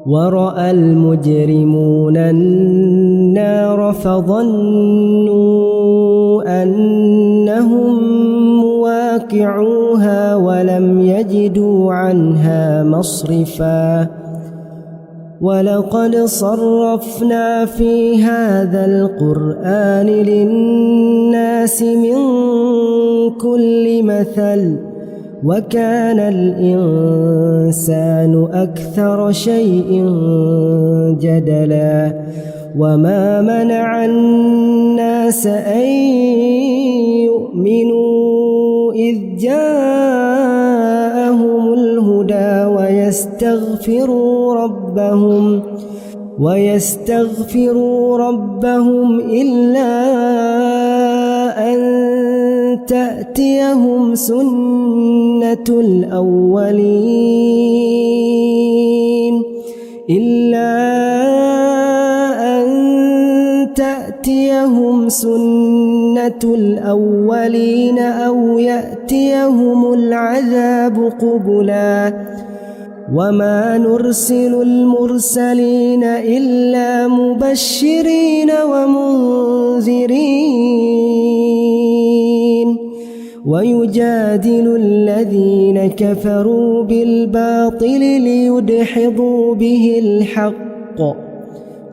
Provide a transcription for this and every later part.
ورأى المجرمون النار فظنوا أنهم مواقعوها ولم يجدوا عنها مصرفا ولقد صرفنا في هذا القرآن للناس من كل مثل وكان الإنسان أكثر شيء جدلا وما منع الناس أن يؤمنوا إذ جاءهم الهدى ويستغفروا ربهم إلا أن تأتيهم سنة الأولين أو يأتيهم العذاب قبلا وما نرسل المرسلين إلا مبشرين ومنذرين ويجادل الذين كفروا بالباطل ليدحضوا به الحق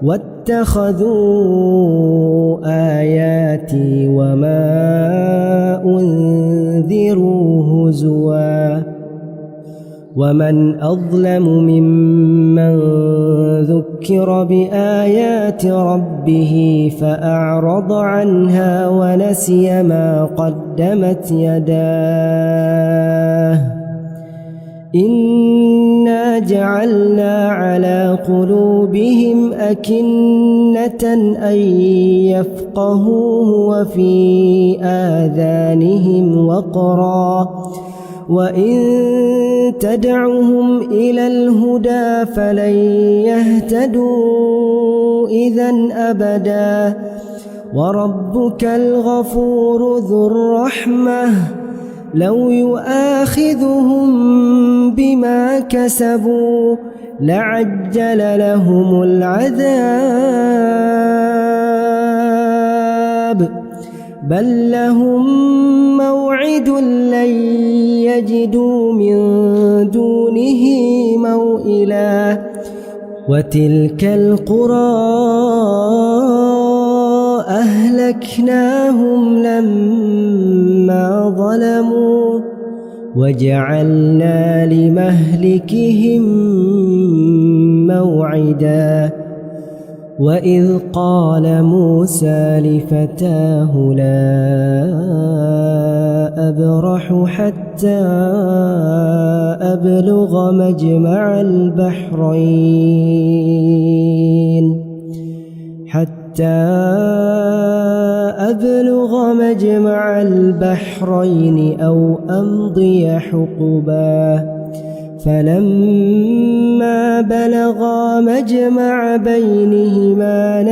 واتخذوا آياتي وما أنذروا هزوا ومن أظلم ممن ذكر بآيات ربه فأعرض عنها ونسي ما قدمت يداه إنا جعلنا على قلوبهم أكنة أن يفقهوه وفي آذانهم وقرا وإن تدعهم إلى الهدى فلن يهتدوا إذن أبدا وربك الغفور ذو الرحمة لو يؤاخذهم بما كسبوا لعجل لهم العذاب بل لهم موعد لن يجدوا من دونه موئلا وتلك القرى أهلكناهم لما ظلموا وجعلنا لمهلكهم موعدا وإذ قال موسى لفتاه لا أبرح حتى أبلغ مجمع البحرين أو أمضي حقبا فلما بلغا مجمع بينهما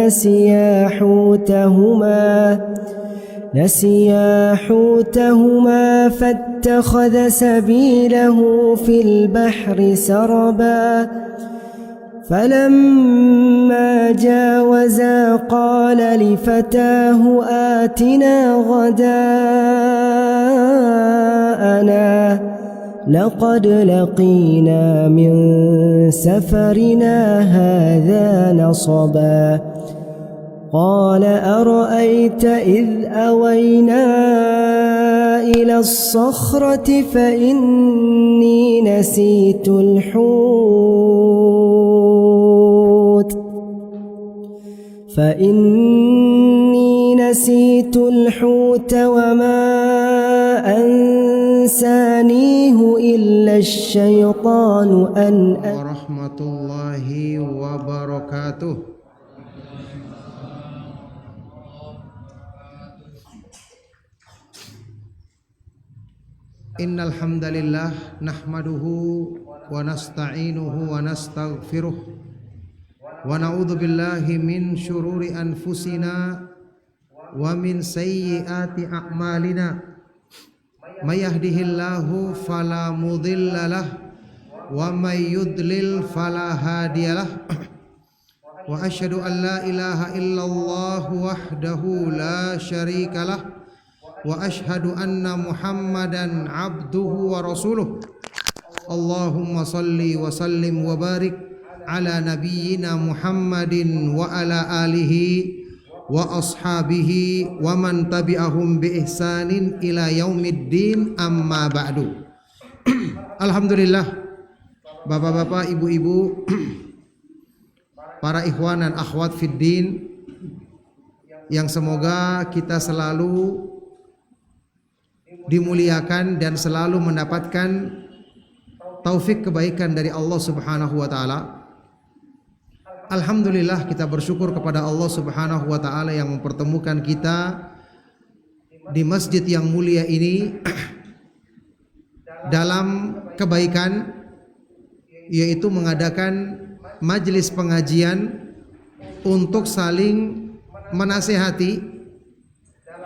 نسيا حوتهما فاتخذ سبيله في البحر سربا فلما جاوزا قال لفتاه آتنا غداءنا لقد لقينا من سفرنا هذا نصبا قال أرأيت إذ أوينا إلى الصخرة فإني نسيت الحوت وما أنسانيه إلا الشيطان ورحمة الله وبركاته. Innal hamdalillah nahmaduhu wa nasta'inuhu wa nastaghfiruh wa na'udzu billahi min syururi anfusina wa min sayyiati a'malina may yahdihillahu fala mudhillalah wa may yudlil fala hadiyalah. Wa asyhadu an la ilaha illallah wahdahu la syarikalah wa asyhadu anna Muhammadan abduhu wa rasuluh. Allahumma salli wa sallim wa barik ala nabiyyina Muhammadin wa ala alihi wa ashabihi wa man tabi'ahum bi ihsanin ila yaumiddin, amma ba'du. Alhamdulillah, bapak-bapak, ibu-ibu, para ikhwan dan akhwat fiddin, yang semoga kita selalu dimuliakan dan selalu mendapatkan taufik kebaikan dari Allah Subhanahu wa taala. Alhamdulillah, kita bersyukur kepada Allah Subhanahu wa taala yang mempertemukan kita di masjid yang mulia ini dalam kebaikan, yaitu mengadakan majelis pengajian untuk saling menasihati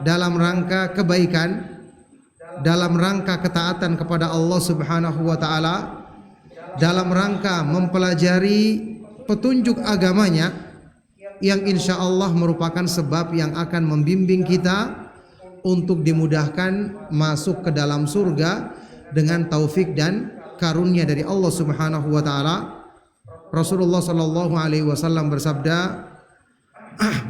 dalam rangka kebaikan, dalam rangka ketaatan kepada Allah Subhanahu wa taala, dalam rangka mempelajari petunjuk agamanya yang insya Allah merupakan sebab yang akan membimbing kita untuk dimudahkan masuk ke dalam surga dengan taufik dan karunia dari Allah Subhanahu wa taala. Rasulullah sallallahu alaihi wasallam bersabda,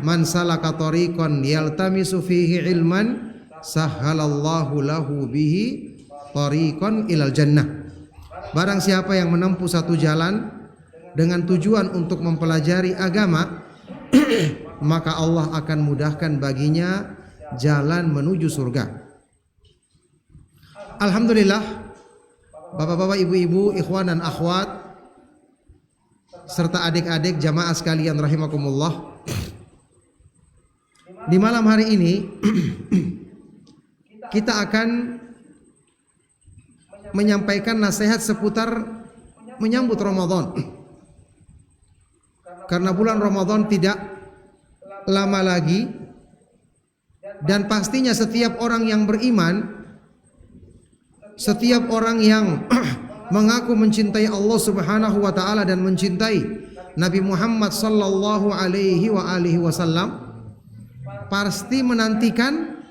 "Man salaka tariqan yaltamisu fihi ilman, sahhalallahu lahu bihi tariqan ilal jannah." Barang siapa yang menempuh satu jalan dengan tujuan untuk mempelajari agama, maka Allah akan mudahkan baginya jalan menuju surga. Alhamdulillah, bapak-bapak, ibu-ibu, ikhwan dan akhwat, serta adik-adik jamaah sekalian rahimakumullah, di malam hari ini kita akan menyampaikan nasihat seputar menyambut Ramadan. Karena bulan Ramadan tidak lama lagi, dan pastinya setiap orang yang beriman, setiap orang yang mengaku mencintai Allah Subhanahu wa taala dan mencintai Nabi Muhammad sallallahu alaihi wasallam, pasti menantikan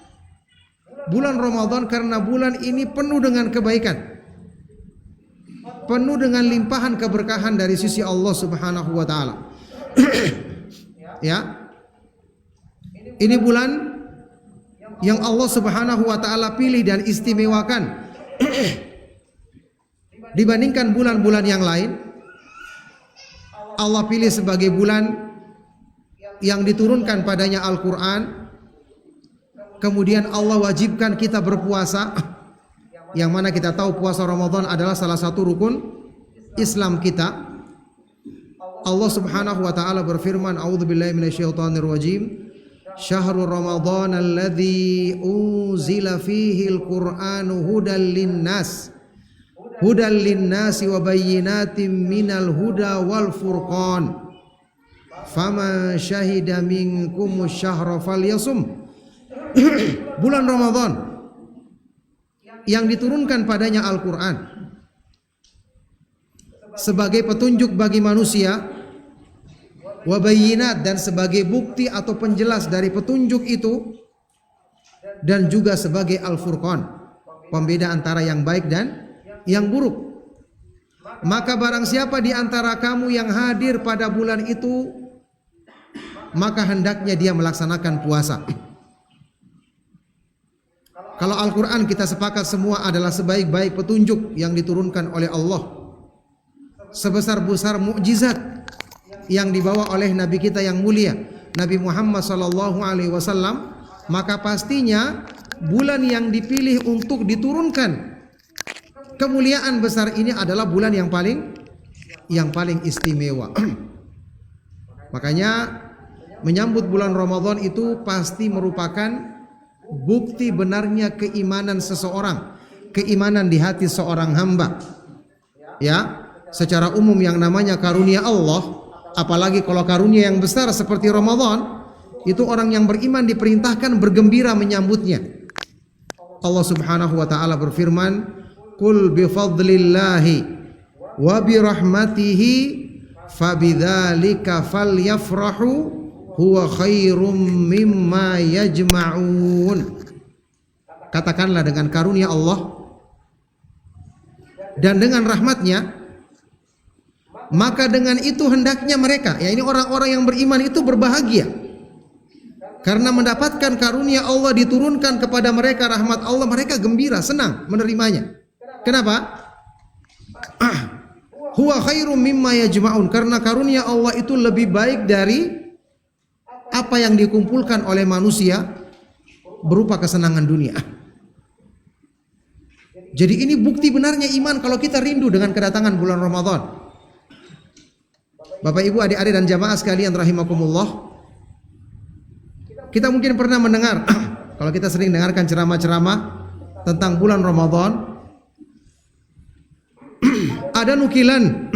bulan Ramadan, karena bulan ini penuh dengan kebaikan, penuh dengan limpahan keberkahan dari sisi Allah Subhanahu wa taala. Ya. Ini bulan yang Allah Subhanahu wa taala pilih dan istimewakan dibandingkan bulan-bulan yang lain. Allah pilih sebagai bulan yang diturunkan padanya Al-Quran. Kemudian Allah wajibkan kita berpuasa, yang mana kita tahu puasa Ramadan adalah salah satu rukun Islam kita. Allah Subhanahu wa taala berfirman, a'udzubillahi minasyaitonir rajim, syahrul ramadhan alladzi unzila fihi al-Qur'anu hudal linnas wa bayyinatin minal huda wal furqan faman syahida minkumus syahra falyasum. Bulan Ramadan yang diturunkan padanya Al-Quran sebagai petunjuk bagi manusia, wabayinat, dan sebagai bukti atau penjelas dari petunjuk itu, dan juga sebagai Al-Furqan, pembeda antara yang baik dan yang buruk. Maka barang siapa di antara kamu yang hadir pada bulan itu, maka hendaknya dia melaksanakan puasa. Kalau Al-Quran kita sepakat semua adalah sebaik-baik petunjuk yang diturunkan oleh Allah, sebesar-besar mukjizat yang dibawa oleh Nabi kita yang mulia, Nabi Muhammad SAW, maka pastinya bulan yang dipilih untuk diturunkan kemuliaan besar ini adalah bulan yang paling istimewa. Makanya menyambut bulan Ramadan itu pasti merupakan bukti benarnya keimanan seseorang, keimanan di hati seorang hamba. Ya, secara umum yang namanya karunia Allah, apalagi kalau karunia yang besar seperti Ramadan, itu orang yang beriman diperintahkan bergembira menyambutnya. Allah Subhanahu wa taala berfirman, "Qul bi fadlillahi wa bi rahmatihi fabidzalika falyafrahu huwa khairum mimma yajma'un. Katakanlah dengan karunia Allah dan dengan rahmatnya, maka dengan itu hendaknya mereka, ya ini orang-orang yang beriman itu berbahagia karena mendapatkan karunia Allah diturunkan kepada mereka, rahmat Allah, mereka gembira, senang menerimanya. Kenapa? Huwa khairum mimma yajma'un, karena karunia Allah itu lebih baik dari apa yang dikumpulkan oleh manusia berupa kesenangan dunia. Jadi ini bukti benarnya iman kalau kita rindu dengan kedatangan bulan Ramadan. Bapak Ibu, adik-adik dan jamaah sekalian rahimakumullah, kita mungkin pernah mendengar kalau kita sering dengarkan ceramah-ceramah tentang bulan Ramadan, ada nukilan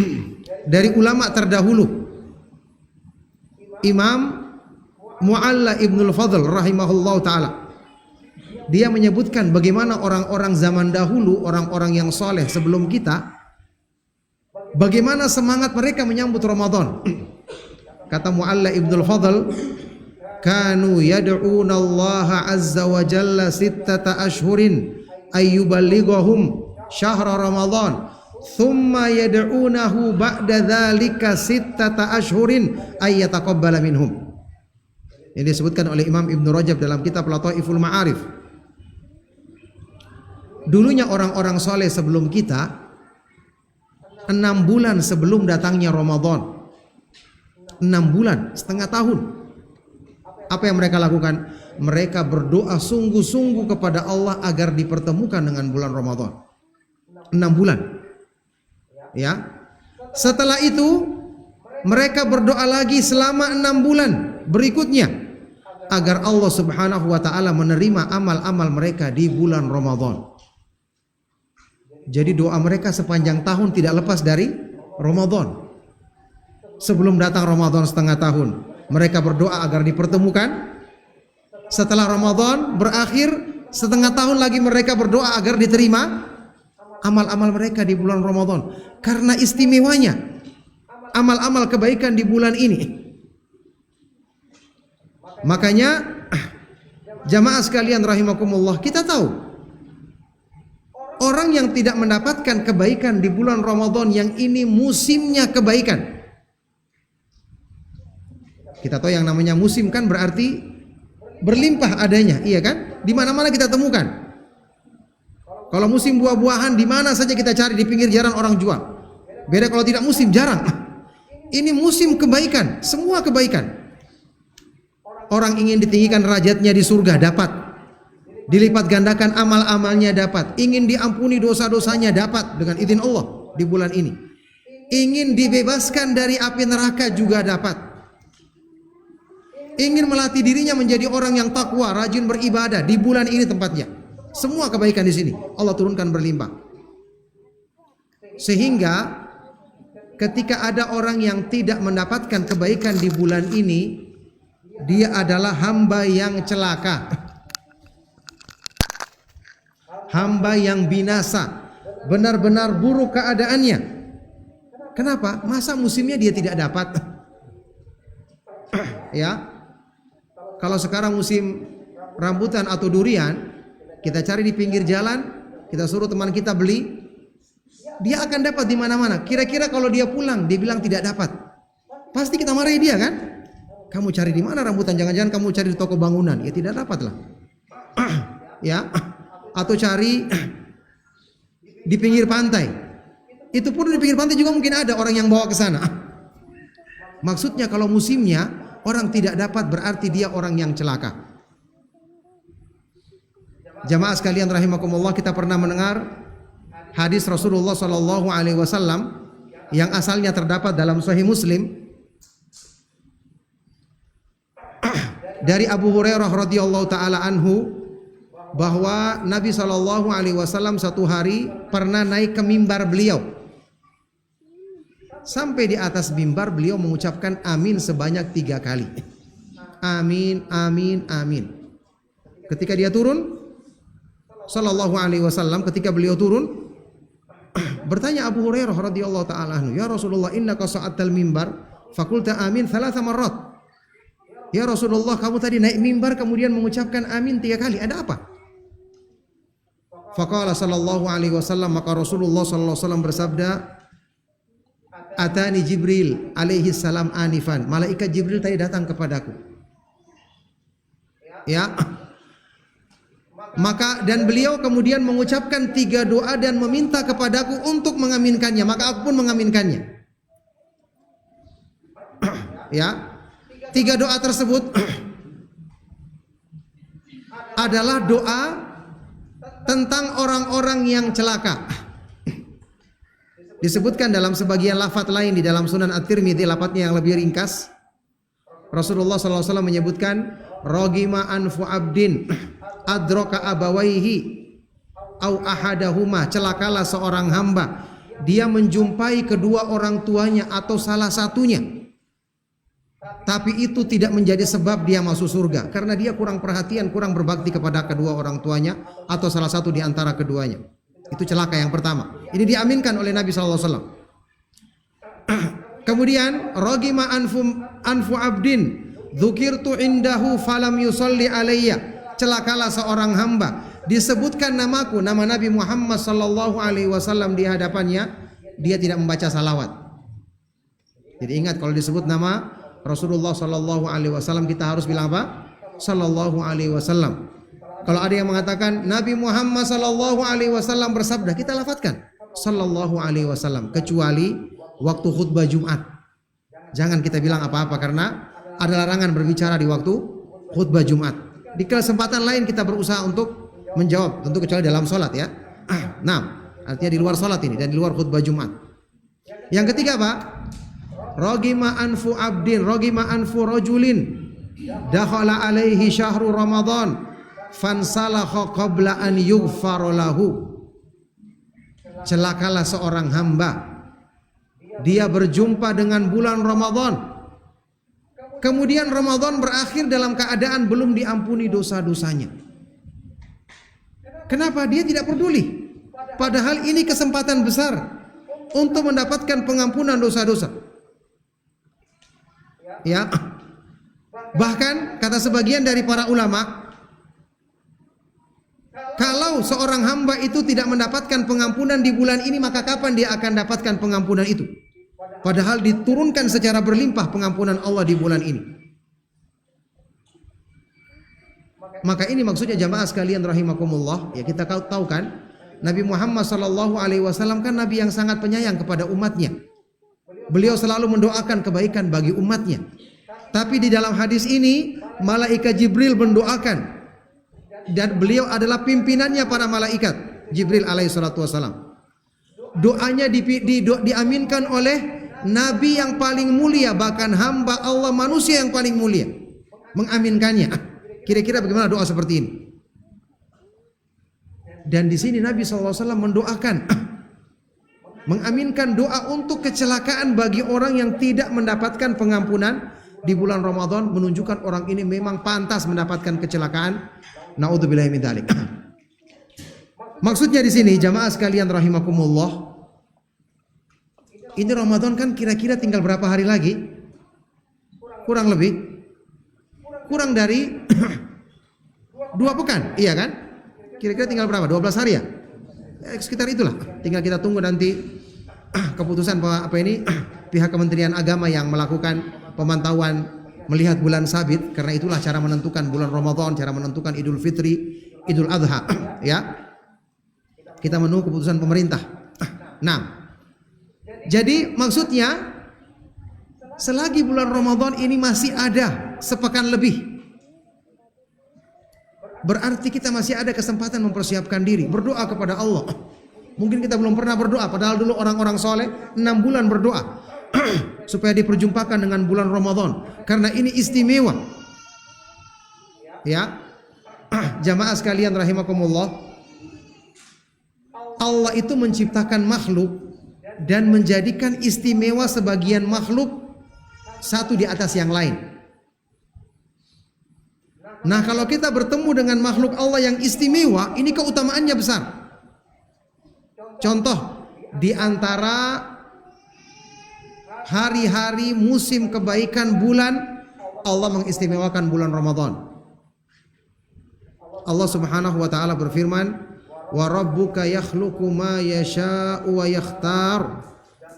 dari ulama terdahulu, Imam Mu'alla Ibnul Fadl rahimahullah ta'ala. Dia menyebutkan bagaimana orang-orang zaman dahulu, orang-orang yang soleh sebelum kita, bagaimana semangat mereka menyambut Ramadan. Kata Mu'alla Ibnul Fadl, kanu yad'una Allah azza wa jalla sittata ashhurin ayyuballighahum syahra Ramadan, thumma yad'unahu ba'da dzalika sittata ashhurin ayyataqabbala minhum. Ini disebutkan oleh Imam Ibn Rajab dalam kitab Lataiful Ma'arif. Dulunya orang-orang soleh sebelum kita, 6 bulan sebelum datangnya Ramadan, 6 bulan, setengah tahun, apa yang mereka lakukan? Mereka berdoa sungguh-sungguh kepada Allah agar dipertemukan dengan bulan Ramadan. 6 bulan. Ya. Setelah itu mereka berdoa lagi selama 6 bulan berikutnya agar Allah Subhanahu wa taala menerima amal-amal mereka di bulan Ramadan. Jadi doa mereka sepanjang tahun tidak lepas dari Ramadan. Sebelum datang Ramadan setengah tahun, mereka berdoa agar dipertemukan. Setelah Ramadan berakhir, setengah tahun lagi mereka berdoa agar diterima amal-amal mereka di bulan Ramadan. Karena istimewanya amal-amal kebaikan di bulan ini. Makanya jamaah sekalian rahimakumullah, kita tahu orang yang tidak mendapatkan kebaikan di bulan Ramadan yang ini musimnya kebaikan. Kita tahu yang namanya musim kan berarti berlimpah adanya, iya kan? Di mana-mana kita temukan. Kalau musim buah-buahan di mana saja kita cari, di pinggir jalan orang jual. Beda kalau tidak musim, jarang. Ini musim kebaikan, semua kebaikan. Orang ingin ditinggikan derajatnya di surga, dapat. Dilipat gandakan amal-amalnya, dapat. Ingin diampuni dosa-dosanya, dapat dengan izin Allah di bulan ini. Ingin dibebaskan dari api neraka juga dapat. Ingin melatih dirinya menjadi orang yang takwa, rajin beribadah, di bulan ini tempatnya. Semua kebaikan di sini Allah turunkan berlimpah. Sehingga ketika ada orang yang tidak mendapatkan kebaikan di bulan ini, dia adalah hamba yang celaka, hamba yang binasa, benar-benar buruk keadaannya. Kenapa? Masa musimnya dia tidak dapat? Ya, kalau sekarang musim rambutan atau durian, kita cari di pinggir jalan, kita suruh teman kita beli, dia akan dapat di mana-mana. Kira-kira kalau dia pulang, dia bilang tidak dapat, pasti kita marahi dia kan? Kamu cari di mana rambutan? Jangan-jangan kamu cari di toko bangunan? Ya tidak dapat lah. Ya, atau cari di pinggir pantai. Itu pun di pinggir pantai juga mungkin ada orang yang bawa ke sana. Maksudnya kalau musimnya orang tidak dapat berarti dia orang yang celaka. Jamaah sekalian rahimakumullah, kita pernah mendengar hadis Rasulullah sallallahu alaihi wasallam yang asalnya terdapat dalam Sahih Muslim dari Abu Hurairah radhiyallahu taala anhu, bahwa Nabi sallallahu alaihi wasallam satu hari pernah naik ke mimbar beliau. Sampai di atas mimbar beliau mengucapkan amin sebanyak 3 kali. Amin, amin, amin. Ketika dia turun sallallahu alaihi wasallam, ketika beliau turun, bertanya Abu Hurairah radhiyallahu taala anhu, "Ya Rasulullah, innaka sa'atal mimbar fakulta amin 3 marrat." Ya Rasulullah, kamu tadi naik mimbar kemudian mengucapkan amin 3 kali. Ada apa? Faqala sallallahu alaihi wasallam, maka Rasulullah sallallahu alaihi wasallam bersabda, "Atani Jibril alaihi salam anifan." Malaikat Jibril tadi datang kepadaku. Ya. Maka dan beliau kemudian mengucapkan 3 doa dan meminta kepadaku untuk mengaminkannya, maka aku pun mengaminkannya. Ya. 3 doa tersebut adalah doa tentang orang-orang yang celaka. Disebutkan dalam sebagian lafaz lain di dalam Sunan At-Tirmidzi, lafaznya yang lebih ringkas. Rasulullah SAW menyebutkan, "Rogima anfu abdin adroka abawaihi au ahadahuma." Celakalah seorang hamba, dia menjumpai kedua orang tuanya atau salah satunya, tapi itu tidak menjadi sebab dia masuk surga, karena dia kurang perhatian, kurang berbakti kepada kedua orang tuanya atau salah satu di antara keduanya. Itu celaka yang pertama. Ini diaminkan oleh Nabi SAW. Kemudian, "Rogima anfu abdin dzukirtu indahu falam yusalli alayya." Celakalah seorang hamba, disebutkan namaku, nama Nabi Muhammad sallallahu alaihi wasallam di hadapannya, dia tidak membaca salawat. Jadi ingat, kalau disebut nama Rasulullah sallallahu alaihi wasallam, kita harus bilang apa? Sallallahu alaihi wasallam. Kalau ada yang mengatakan Nabi Muhammad sallallahu alaihi wasallam bersabda, kita lafadzkan sallallahu alaihi wasallam, kecuali waktu khutbah Jumat. Jangan kita bilang apa-apa karena ada larangan berbicara di waktu khutbah Jumat. Di kesempatan lain kita berusaha untuk menjawab, tentu kecuali dalam sholat ya. Nah, artinya di luar sholat ini dan di luar khutbah Jumat. Yang ketiga Pak, rogima anfu abdin, rogima anfu rajulin dakhala alaihi syahru Ramadan fansalakha qabla an yughfar lahu. Celakalah seorang hamba, dia berjumpa dengan bulan Ramadan, kemudian Ramadan berakhir dalam keadaan belum diampuni dosa-dosanya. Kenapa? Dia tidak peduli, padahal ini kesempatan besar untuk mendapatkan pengampunan dosa-dosa. Ya, bahkan kata sebagian dari para ulama, kalau seorang hamba itu tidak mendapatkan pengampunan di bulan ini, maka kapan dia akan dapatkan pengampunan itu? Padahal diturunkan secara berlimpah pengampunan Allah di bulan ini. Maka ini maksudnya jamaah sekalian rahimakumullah. Ya, kita tahu kan, Nabi Muhammad SAW kan Nabi yang sangat penyayang kepada umatnya. Beliau selalu mendoakan kebaikan bagi umatnya. Tapi di dalam hadis ini malaikat Jibril mendoakan, dan beliau adalah pimpinannya para malaikat, Jibril alaihissalatu wassalam. Doanya diaminkan oleh Nabi yang paling mulia, bahkan hamba Allah manusia yang paling mulia mengaminkannya. Kira-kira bagaimana doa seperti ini? Dan di sini Nabi SAW mendoakan, mengaminkan doa untuk kecelakaan bagi orang yang tidak mendapatkan pengampunan di bulan Ramadan, menunjukkan orang ini memang pantas mendapatkan kecelakaan. Naudzubillahi min dzalik. Maksudnya di sini jamaah sekalian rahimakumullah, ini Ramadan kan kira-kira tinggal berapa hari lagi? Kurang kurang dari 2 pekan, iya kan? Kira-kira tinggal berapa? 12 hari ya? Sekitar itulah. Tinggal kita tunggu nanti keputusan pihak Kementerian Agama yang melakukan pemantauan melihat bulan sabit, karena itulah cara menentukan bulan Ramadan, cara menentukan Idul Fitri, Idul Adha, ya. Kita menunggu keputusan pemerintah. Nah, jadi maksudnya selagi bulan Ramadan ini masih ada sepekan lebih, berarti kita masih ada kesempatan mempersiapkan diri, berdoa kepada Allah. Mungkin kita belum pernah berdoa, padahal dulu orang-orang soleh 6 bulan berdoa supaya diperjumpakan dengan bulan Ramadan, karena ini istimewa. Ya, jamaah sekalian rahimakumullah, Allah itu menciptakan makhluk dan menjadikan istimewa sebagian makhluk satu di atas yang lain. Nah, kalau kita bertemu dengan makhluk Allah yang istimewa, ini keutamaannya besar. Contoh, di antara hari-hari musim kebaikan bulan, Allah mengistimewakan bulan Ramadan. Allah Subhanahu wa taala berfirman, "Wa rabbuka yakhluqu ma yasha'u wa yakhtar."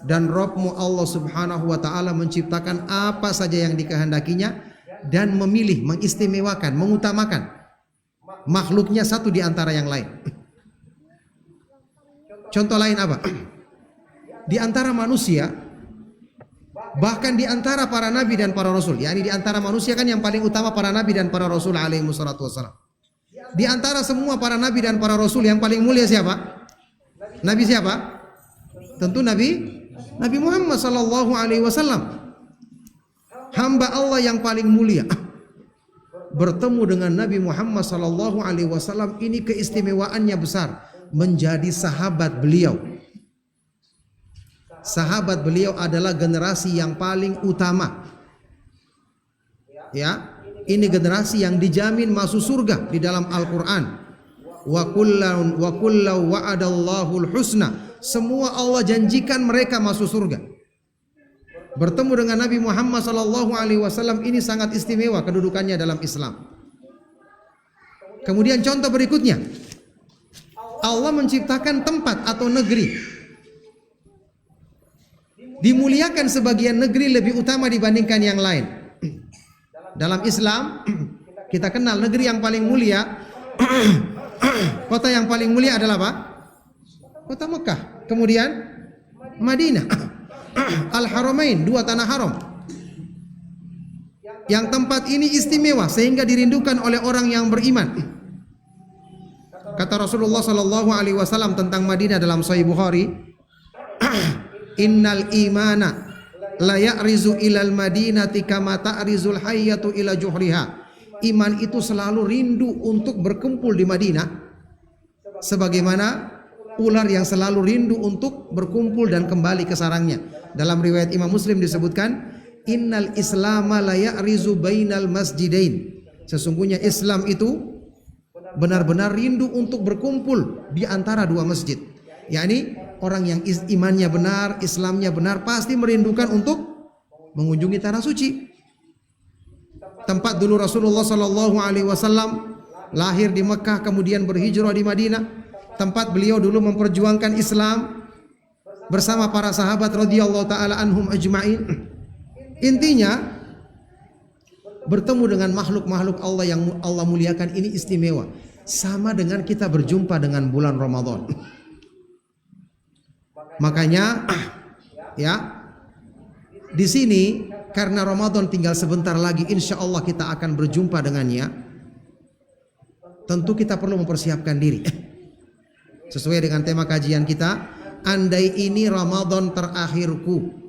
Dan Rabbmu Allah Subhanahu wa taala menciptakan apa saja yang dikehendakinya dan memilih, mengistimewakan, mengutamakan makhluknya satu di antara yang lain. Contoh lain apa? Di antara manusia, bahkan di antara para nabi dan para rasul, yakni di antara manusia kan yang paling utama para nabi dan para rasul alaihi wassalatu wassalam. Di antara semua para nabi dan para rasul yang paling mulia siapa? Nabi siapa? Tentu Nabi Muhammad sallallahu alaihi wasallam. Hamba Allah yang paling mulia bertemu dengan Nabi Muhammad sallallahu alaihi wasallam, ini keistimewaannya besar, menjadi sahabat beliau. Sahabat beliau adalah generasi yang paling utama. Ya, ini generasi yang dijamin masuk surga di dalam Al-Qur'an. Wa kullu wa'adallahu al-husna. Semua Allah janjikan mereka masuk surga. Bertemu dengan Nabi Muhammad sallallahu alaihi wasallam ini sangat istimewa kedudukannya dalam Islam. Kemudian contoh berikutnya, Allah menciptakan tempat atau negeri. Dimuliakan sebagian negeri lebih utama dibandingkan yang lain. Dalam Islam kita kenal negeri yang paling mulia, kota yang paling mulia adalah apa? Kota Mekah. Kemudian Madinah, Al-Haramain, dua tanah haram. Yang tempat ini istimewa sehingga dirindukan oleh orang yang beriman. Kata Rasulullah sallallahu alaihi wasallam tentang Madinah dalam Sahih Bukhari, "Innal imana la ya'rizu ilal madinati kama ta'rizul hayyatu ila juhriha." Iman itu selalu rindu untuk berkumpul di Madinah sebagaimana ular yang selalu rindu untuk berkumpul dan kembali ke sarangnya. Dalam riwayat Imam Muslim disebutkan, "Innal islama la ya'rizu bainal masjidain." Sesungguhnya Islam itu benar-benar rindu untuk berkumpul di antara dua masjid. Yakni orang yang imannya benar, Islamnya benar, pasti merindukan untuk mengunjungi tanah suci. Tempat dulu Rasulullah sallallahu alaihi wasallam lahir di Mekah, kemudian berhijrah di Madinah. Tempat beliau dulu memperjuangkan Islam bersama para sahabat radhiyallahu taala anhum ajma'in. Intinya bertemu dengan makhluk-makhluk Allah yang Allah muliakan ini istimewa. Sama dengan kita berjumpa dengan bulan Ramadan. Makanya ya, di sini karena Ramadan tinggal sebentar lagi, insya Allah kita akan berjumpa dengannya. Tentu kita perlu mempersiapkan diri. Sesuai dengan tema kajian kita, andai ini Ramadan terakhirku.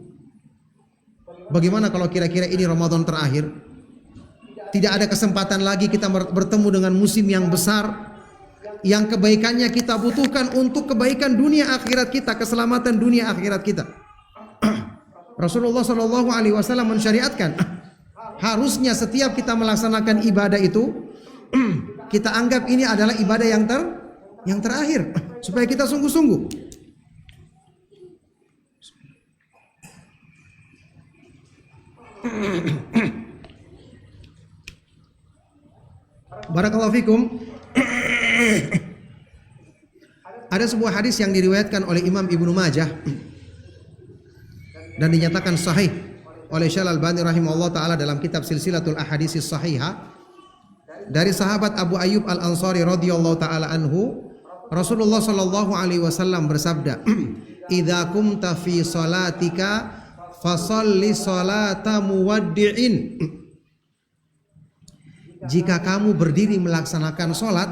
Bagaimana kalau kira-kira ini Ramadan terakhir? Tidak ada kesempatan lagi kita bertemu dengan musim yang besar, yang kebaikannya kita butuhkan untuk kebaikan dunia akhirat kita, keselamatan dunia akhirat kita. Rasulullah Shallallahu Alaihi Wasallam mensyariatkan, harusnya setiap kita melaksanakan ibadah itu, kita anggap ini adalah ibadah yang terakhir, supaya kita sungguh-sungguh. Barakallahu fikum. Ada sebuah hadis yang diriwayatkan oleh Imam Ibnu Majah dan dinyatakan sahih oleh Syekh Al-Albani rahimahullah taala dalam kitab Silsilatul Ahaditsis Shahihah, dari sahabat Abu Ayyub Al-Ansari radhiyallahu taala anhu, Rasulullah sallallahu alaihi wasallam bersabda, "Idza kumta fi salatika fasalli salata muwaddi'in." Jika kamu berdiri melaksanakan salat,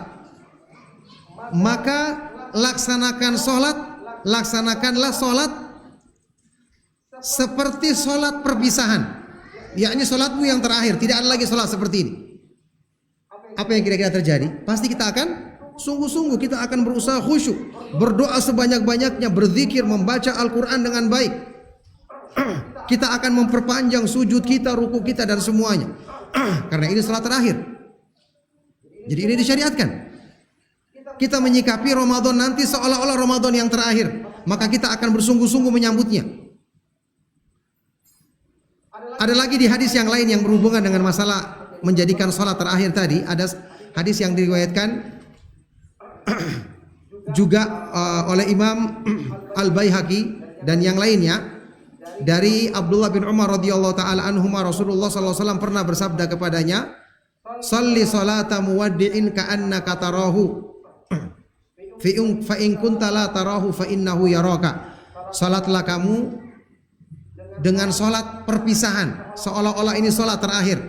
maka laksanakanlah salat seperti salat perpisahan, yakni salatmu yang terakhir, tidak ada lagi salat seperti ini. Apa yang kira-kira terjadi? Pasti kita akan sungguh-sungguh, kita akan berusaha khusyuk, berdoa sebanyak-banyaknya, berzikir, membaca Al-Quran dengan baik. Kita akan memperpanjang sujud kita, ruku kita, dan semuanya. Karena ini salat terakhir. Jadi ini disyariatkan. Kita menyikapi Ramadan nanti seolah-olah Ramadan yang terakhir. maka kita akan bersungguh-sungguh menyambutnya. Ada lagi di hadis yang lain yang berhubungan dengan masalah menjadikan salat terakhir tadi, ada hadis yang diriwayatkan juga oleh Imam Al-Baihaqi dan yang lainnya dari Abdullah bin Umar radhiyallahu taala anhuma, Rasulullah sallallahu alaihi wasallam pernah bersabda kepadanya, "Shalli salata muwaddi'in ka'annaka tarahu fa in kunta la tarahu fa innahu yaraka." Salatlah kamu dengan salat perpisahan, seolah-olah ini salat terakhir,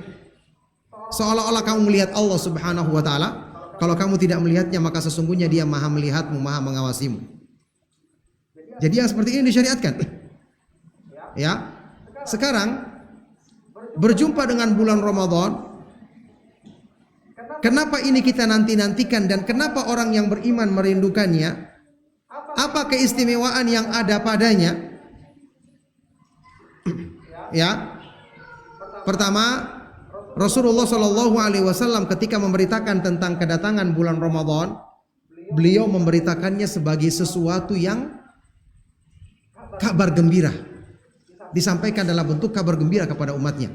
seolah-olah kamu melihat Allah Subhanahu wa taala. Kalau kamu tidak melihatnya, maka sesungguhnya Dia Maha melihatmu, Maha mengawasimu. Jadi yang seperti ini disyariatkan. Ya. Sekarang berjumpa dengan bulan Ramadan, kenapa ini kita nanti-nantikan dan kenapa orang yang beriman merindukannya? Apa keistimewaan yang ada padanya? Ya. Pertama, Rasulullah Shallallahu Alaihi Wasallam ketika memberitakan tentang kedatangan bulan Ramadan, beliau memberitakannya sebagai sesuatu yang kabar gembira, disampaikan dalam bentuk kabar gembira kepada umatnya.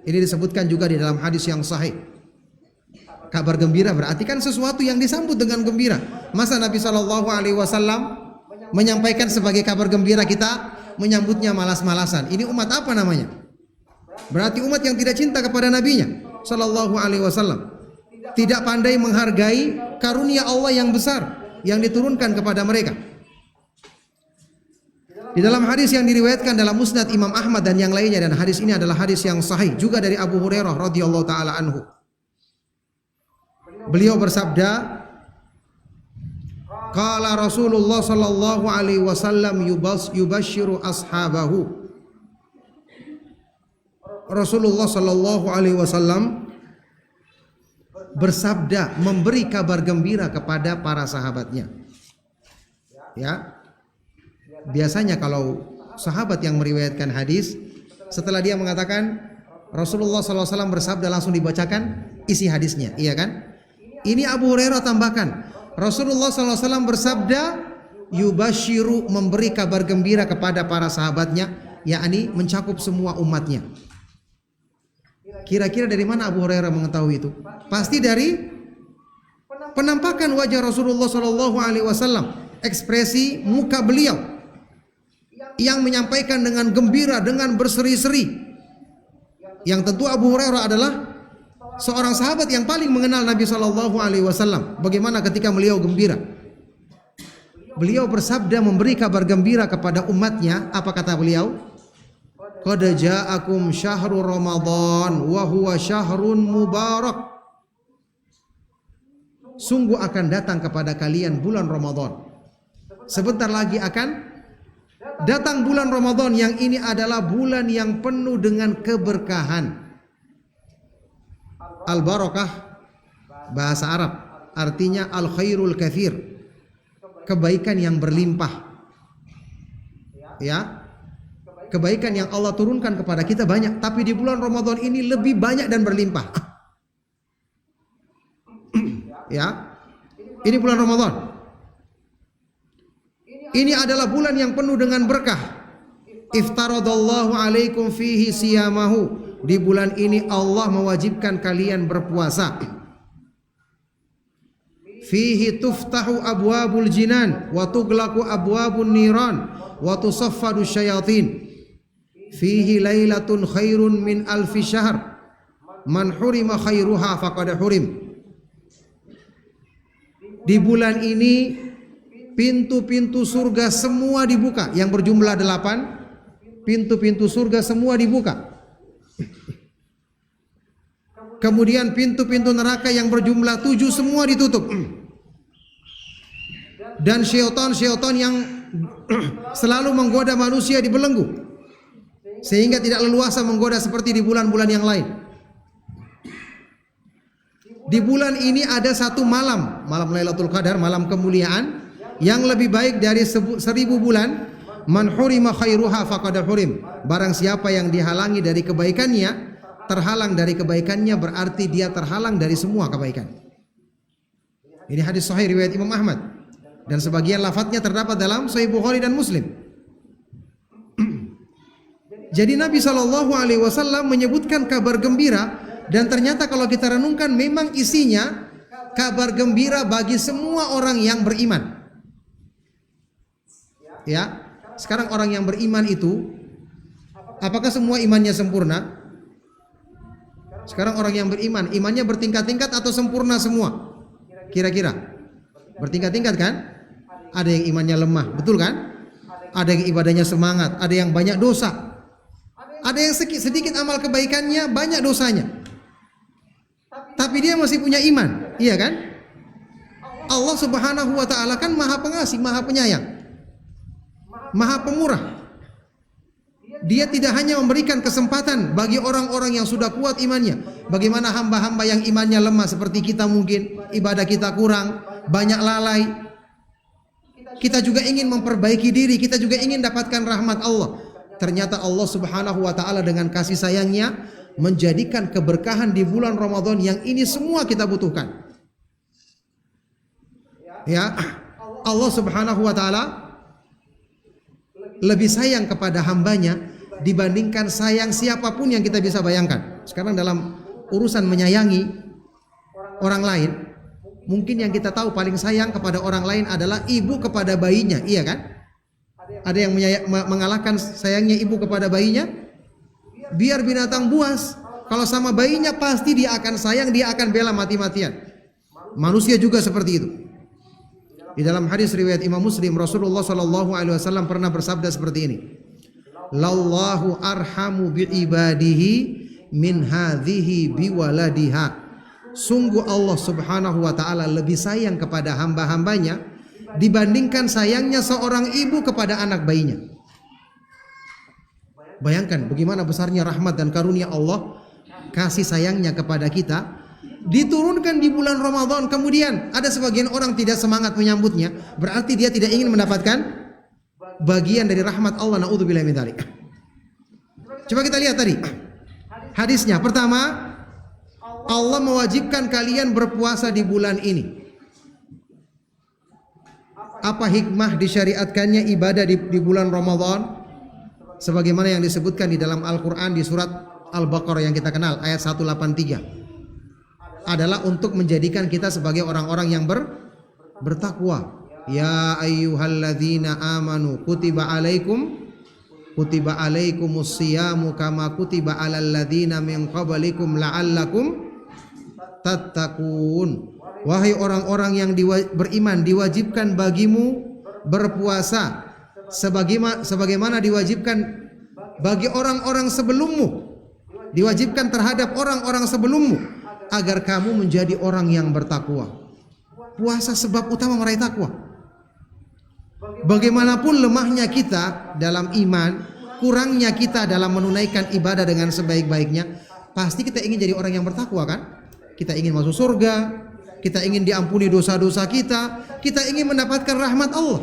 Ini disebutkan juga di dalam hadis yang sahih. Kabar gembira berarti kan sesuatu yang disambut dengan gembira. Masa Nabi Shallallahu Alaihi Wasallam menyampaikan sebagai kabar gembira, kita menyambutnya malas-malasan? Ini umat apa namanya? Berarti umat yang tidak cinta kepada nabinya sallallahu alaihi wasallam, tidak pandai menghargai karunia Allah yang besar yang diturunkan kepada mereka. Di dalam hadis yang diriwayatkan dalam Musnad Imam Ahmad dan yang lainnya, dan hadis ini adalah hadis yang sahih juga dari Abu Hurairah radhiyallahu taala anhu. Beliau bersabda, qala Rasulullah sallallahu alaihi wasallam yubashiru ashabahu. Rasulullah sallallahu alaihi wasallam bersabda, memberi kabar gembira kepada para sahabatnya. Ya. Biasanya kalau sahabat yang meriwayatkan hadis, setelah dia mengatakan Rasulullah sallallahu alaihi wasallam bersabda, langsung dibacakan isi hadisnya, iya kan? Ini Abu Hurairah tambahkan, Rasulullah sallallahu alaihi wasallam bersabda, yubashiru, memberi kabar gembira kepada para sahabatnya, yakni mencakup semua umatnya. Kira-kira dari mana Abu Hurairah mengetahui itu? Pasti dari penampakan wajah Rasulullah Shallallahu Alaihi Wasallam, ekspresi muka beliau yang menyampaikan dengan gembira, dengan berseri-seri. Yang tentu Abu Hurairah adalah seorang sahabat yang paling mengenal Nabi Shallallahu Alaihi Wasallam. Bagaimana ketika beliau gembira? Beliau bersabda memberi kabar gembira kepada umatnya. Apa kata beliau? Qad ja'akum syahrul Ramadan wa huwa syahrun mubarak. Sungguh akan datang kepada kalian bulan Ramadan. Sebentar lagi akan datang bulan Ramadan yang ini adalah bulan yang penuh dengan keberkahan. Al-barakah bahasa Arab artinya al-khairul katsir, kebaikan yang berlimpah. Ya. Kebaikan yang Allah turunkan kepada kita banyak, tapi di bulan Ramadan ini lebih banyak dan berlimpah. Ya. Ini bulan Ramadan. Ini adalah bulan yang penuh dengan berkah. Iftaradallahu alaikum fihi siyamahu. Di bulan ini Allah mewajibkan kalian berpuasa. Fihi tuftahu abwabul jinan wa tughlaqu abwabun niran wa tusaffadu syayatin. Fihi lailatun khairun min alfi syahr. Man hurima khairuha faqad hurim. Di bulan ini pintu-pintu surga semua dibuka, yang berjumlah 8. Pintu-pintu surga semua dibuka. Kemudian pintu-pintu neraka yang berjumlah 7 semua ditutup. Dan syaitan-syaitan yang selalu menggoda manusia dibelenggu, sehingga tidak leluasa menggoda seperti di bulan-bulan yang lain. Di bulan ini ada satu malam, malam Lailatul Qadar, malam kemuliaan yang lebih baik dari 1000 bulan. Man hurima khairuha faqad hurim. Barang siapa yang dihalangi dari kebaikannya, terhalang dari kebaikannya, berarti dia terhalang dari semua kebaikan. Ini hadis sahih riwayat Imam Ahmad. Dan sebagian lafadznya terdapat dalam Sahih Bukhari dan Muslim. Jadi Nabi SAW menyebutkan kabar gembira, dan ternyata kalau kita renungkan memang isinya kabar gembira bagi semua orang yang beriman. Ya, sekarang orang yang beriman itu, apakah semua imannya sempurna? Sekarang orang yang beriman, imannya bertingkat-tingkat atau sempurna semua? Kira-kira bertingkat-tingkat kan? Ada yang imannya lemah, betul kan? Ada yang ibadahnya semangat, ada yang banyak dosa. Ada yang sedikit amal kebaikannya, banyak dosanya. Tapi dia masih punya iman, iya kan? Allah Subhanahu wa ta'ala kan Maha Pengasih, Maha Penyayang, Maha Pemurah. Dia tidak hanya memberikan kesempatan bagi orang-orang yang sudah kuat imannya. Bagaimana hamba-hamba yang imannya lemah seperti kita, mungkin ibadah kita kurang, banyak lalai. Kita juga ingin memperbaiki diri, kita juga ingin dapatkan rahmat Allah. Ternyata Allah Subhanahu wa ta'ala dengan kasih sayangnya menjadikan keberkahan di bulan Ramadan yang ini semua kita butuhkan. Ya, Allah Subhanahu wa ta'ala lebih sayang kepada hambanya dibandingkan sayang siapapun yang kita bisa bayangkan. Sekarang dalam urusan menyayangi orang lain, mungkin yang kita tahu paling sayang kepada orang lain adalah ibu kepada bayinya, iya kan? Ada yang mengalahkan sayangnya ibu kepada bayinya? Biar binatang buas, kalau sama bayinya pasti dia akan sayang, dia akan bela mati-matian. Manusia juga seperti itu. Di dalam hadis riwayat Imam Muslim, Rasulullah SAW pernah bersabda seperti ini: "Lallahu arhamu bi ibadihi min hadhihi biwaladiha." Sungguh Allah Subhanahu wa ta'ala lebih sayang kepada hamba-hambanya dibandingkan sayangnya seorang ibu kepada anak bayinya. Bayangkan bagaimana besarnya rahmat dan karunia Allah, kasih sayangnya kepada kita diturunkan di bulan Ramadan. Kemudian ada sebagian orang tidak semangat menyambutnya, berarti dia tidak ingin mendapatkan bagian dari rahmat Allah. Na'udzubillah min dzalik. Coba kita lihat tadi hadisnya. Pertama, Allah mewajibkan kalian berpuasa di bulan ini. Apa hikmah disyariatkannya ibadah di bulan Ramadan? Sebagaimana yang disebutkan di dalam Al-Quran di surat Al-Baqarah yang kita kenal, ayat 183, adalah untuk menjadikan kita sebagai orang-orang yang bertakwa. Ya ayyuhalladzina amanu kutiba alaikumus siyamu kama kutiba alal ladzina min qablikum la'allakum tattaqun. Wahai orang-orang yang beriman, diwajibkan bagimu berpuasa sebagaimana diwajibkan bagi orang-orang sebelummu, diwajibkan terhadap orang-orang sebelummu, agar kamu menjadi orang yang bertakwa. Puasa sebab utama meraih takwa. Bagaimanapun lemahnya kita dalam iman, kurangnya kita dalam menunaikan ibadah dengan sebaik-baiknya, pasti kita ingin jadi orang yang bertakwa kan? Kita ingin masuk surga, kita ingin diampuni dosa-dosa kita ingin mendapatkan rahmat Allah.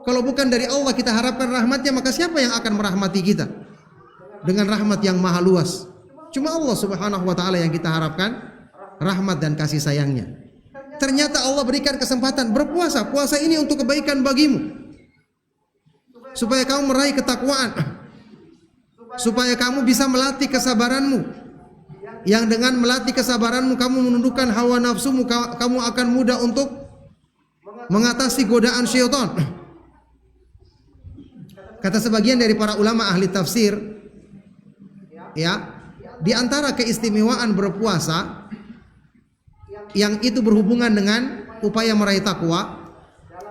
Kalau bukan dari Allah kita harapkan rahmatnya, maka siapa yang akan merahmati kita dengan rahmat yang maha luas? Cuma Allah Subhanahu wa ta'ala yang kita harapkan rahmat dan kasih sayangnya. Ternyata Allah berikan kesempatan berpuasa. Puasa ini untuk kebaikan bagimu, supaya kamu meraih ketakwaan, supaya kamu bisa melatih kesabaranmu. Yang dengan melatih kesabaranmu kamu menundukkan hawa nafsumu, kamu akan mudah untuk mengatasi godaan syaitan. Kata sebagian dari para ulama ahli tafsir, ya, di antara keistimewaan berpuasa yang itu berhubungan dengan upaya meraih takwa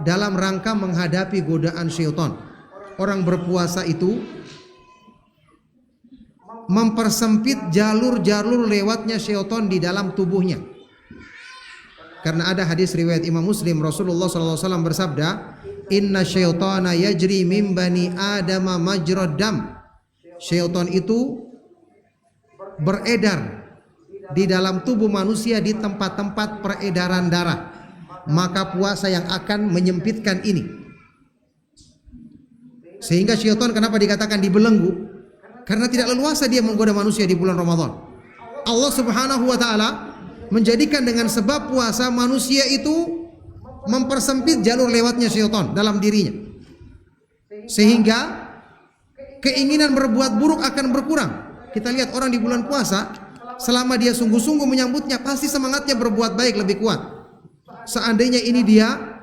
dalam rangka menghadapi godaan syaitan. Orang berpuasa itu mempersempit jalur-jalur lewatnya syaitan di dalam tubuhnya. Karena ada hadis riwayat Imam Muslim, Rasulullah SAW bersabda, "Inna syaitana yajri min bani adama majrad dam." Syaitan itu beredar di dalam tubuh manusia di tempat-tempat peredaran darah. Maka puasa yang akan menyempitkan ini. Sehingga syaitan kenapa dikatakan dibelenggu? Karena tidak leluasa dia menggoda manusia di bulan Ramadan. Allah Subhanahu wa ta'ala menjadikan dengan sebab puasa manusia itu mempersempit jalur lewatnya syaitan dalam dirinya, sehingga keinginan berbuat buruk akan berkurang. Kita lihat orang di bulan puasa, selama dia sungguh-sungguh menyambutnya, pasti semangatnya berbuat baik lebih kuat. Seandainya ini dia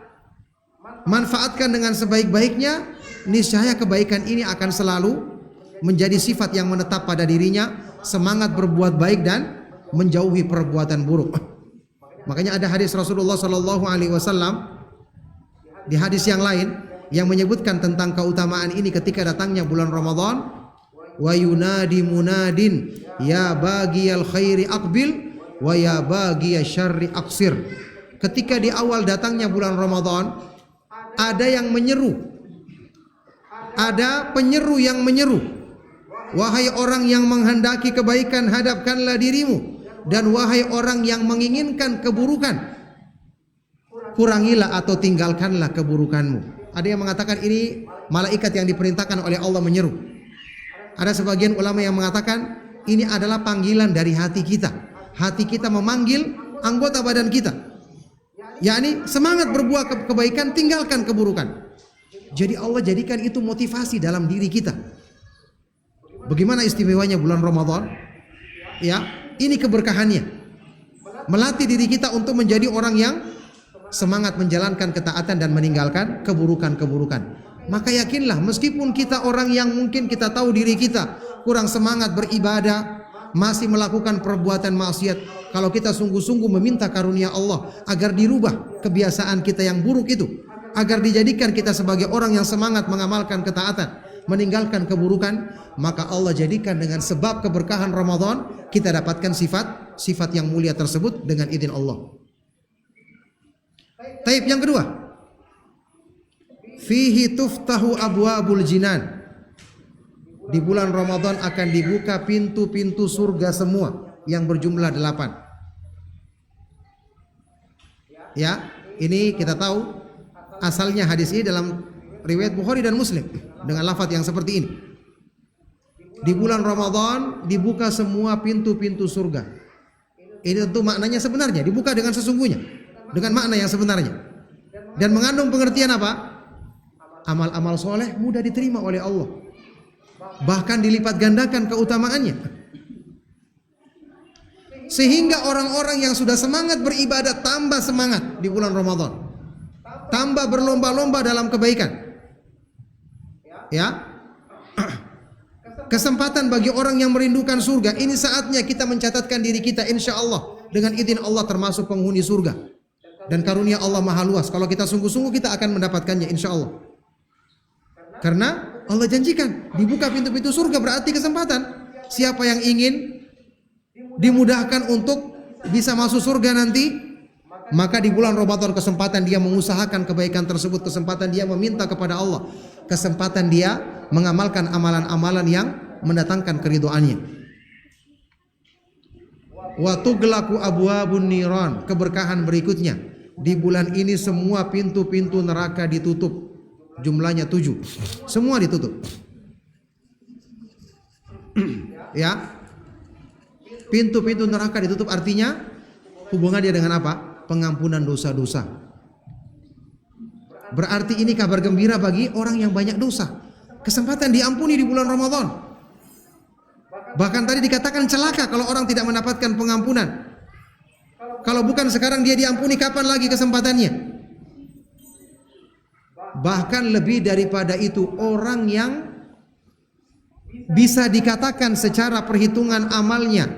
manfaatkan dengan sebaik-baiknya, niscaya kebaikan ini akan selalu menjadi sifat yang menetap pada dirinya, semangat berbuat baik dan menjauhi perbuatan buruk. Makanya ada hadis Rasulullah Sallallahu Alaihi Wasallam di hadis yang lain yang menyebutkan tentang keutamaan ini ketika datangnya bulan Ramadan. Wa yunadi munadin ya bagiyal khairi aqbil wa ya bagiyal syarri aqsir. Ketika di awal datangnya bulan Ramadan, ada yang menyeru, ada penyeru yang menyeru, wahai orang yang menghendaki kebaikan, hadapkanlah dirimu, dan wahai orang yang menginginkan keburukan, kurangilah atau tinggalkanlah keburukanmu. Ada yang mengatakan ini malaikat yang diperintahkan oleh Allah menyeru. Ada sebagian ulama yang mengatakan ini adalah panggilan dari hati kita. Hati kita memanggil anggota badan kita, yakni semangat berbuat kebaikan, tinggalkan keburukan. Jadi Allah jadikan itu motivasi dalam diri kita. Bagaimana istimewanya bulan Ramadan? Ya, ini keberkahannya. Melatih diri kita untuk menjadi orang yang semangat menjalankan ketaatan dan meninggalkan keburukan-keburukan. Maka yakinlah, meskipun kita orang yang mungkin kita tahu diri kita kurang semangat beribadah, masih melakukan perbuatan maksiat, kalau kita sungguh-sungguh meminta karunia Allah agar dirubah kebiasaan kita yang buruk itu, agar dijadikan kita sebagai orang yang semangat mengamalkan ketaatan, meninggalkan keburukan, maka Allah jadikan dengan sebab keberkahan Ramadan kita dapatkan sifat yang mulia tersebut dengan izin Allah. Taib yang kedua, fihi tuftahu abwabul jinan. Di bulan Ramadan akan dibuka pintu-pintu surga semua yang berjumlah 8. Ya, ini kita tahu asalnya hadis ini dalam riwayat Bukhari dan Muslim dengan lafaz yang seperti ini. Di bulan Ramadan dibuka semua pintu-pintu surga. Ini tentu maknanya sebenarnya dibuka dengan sesungguhnya, dengan makna yang sebenarnya, dan mengandung pengertian apa? Amal-amal soleh mudah diterima oleh Allah, bahkan dilipat gandakan keutamaannya, sehingga orang-orang yang sudah semangat beribadah tambah semangat di bulan Ramadan, tambah berlomba-lomba dalam kebaikan. Ya, kesempatan bagi orang yang merindukan surga. Ini saatnya kita mencatatkan diri kita, insya Allah dengan izin Allah termasuk penghuni surga, dan karunia Allah maha luas. Kalau kita sungguh-sungguh kita akan mendapatkannya, insya Allah. Karena Allah janjikan dibuka pintu-pintu surga, berarti kesempatan. Siapa yang ingin dimudahkan untuk bisa masuk surga nanti, maka di bulan Ramadan kesempatan dia mengusahakan kebaikan tersebut, kesempatan dia meminta kepada Allah, kesempatan dia mengamalkan amalan-amalan yang mendatangkan keridhoannya. Wa tughlaqu abwabun niran. Keberkahan berikutnya, di bulan ini semua pintu-pintu neraka ditutup. Jumlahnya 7. Semua ditutup. Ya. Pintu-pintu neraka ditutup, artinya hubungannya dengan apa? Pengampunan dosa-dosa. Berarti ini kabar gembira bagi orang yang banyak dosa. Kesempatan diampuni di bulan Ramadan. Bahkan tadi dikatakan celaka kalau orang tidak mendapatkan pengampunan. Kalau bukan sekarang dia diampuni, kapan lagi kesempatannya? Bahkan lebih daripada itu, orang yang bisa dikatakan secara perhitungan amalnya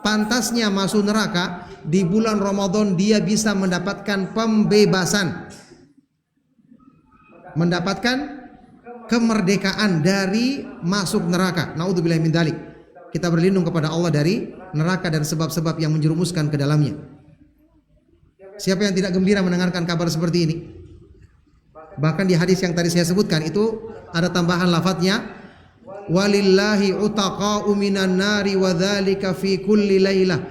pantasnya masuk neraka, di bulan Ramadan dia bisa mendapatkan pembebasan, mendapatkan kemerdekaan dari masuk neraka. Naudzubillah min dzalik. Kita berlindung kepada Allah dari neraka dan sebab-sebab yang menjerumuskan ke dalamnya. Siapa yang tidak gembira mendengarkan kabar seperti ini? Bahkan di hadis yang tadi saya sebutkan itu ada tambahan lafadznya, walillahi utaqa'u minan nari wa dzalika fi kulli lailah.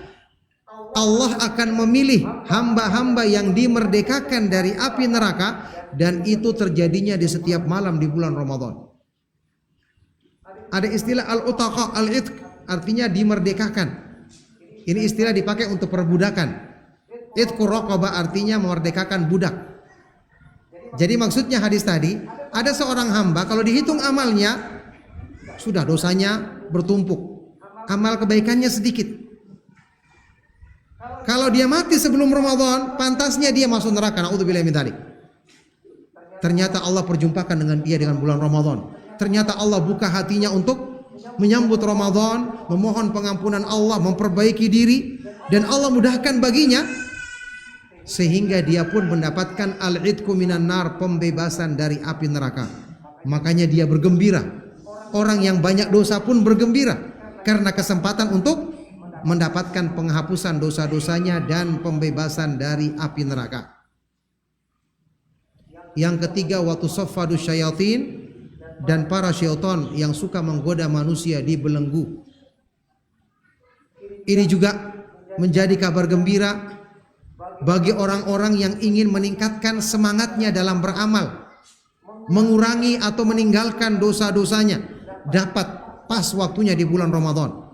Allah akan memilih hamba-hamba yang dimerdekakan dari api neraka, dan itu terjadinya di setiap malam di bulan Ramadan. Ada istilah al-utaqa, al-itq, artinya dimerdekakan. Ini istilah dipakai untuk perbudakan. Itqu raqabah artinya memerdekakan budak. Jadi maksudnya hadis tadi, ada seorang hamba kalau dihitung amalnya sudah dosanya bertumpuk, amal kebaikannya sedikit. Kalau dia mati sebelum Ramadan, pantasnya dia masuk neraka. Na'udzubillahi min dzalik. Ternyata Allah perjumpakan dengan dia dengan bulan Ramadan. Ternyata Allah buka hatinya untuk menyambut Ramadan, memohon pengampunan Allah, memperbaiki diri, dan Allah mudahkan baginya sehingga dia pun mendapatkan al-idku minan nar, pembebasan dari api neraka. Makanya dia bergembira. Orang yang banyak dosa pun bergembira karena kesempatan untuk mendapatkan penghapusan dosa-dosanya dan pembebasan dari api neraka. Yang ketiga, waktu saffadu syayatin, dan para syaitan yang suka menggoda manusia dibelenggu. Ini juga menjadi kabar gembira bagi orang-orang yang ingin meningkatkan semangatnya dalam beramal, mengurangi atau meninggalkan dosa-dosanya, dapat pas waktunya di bulan Ramadan.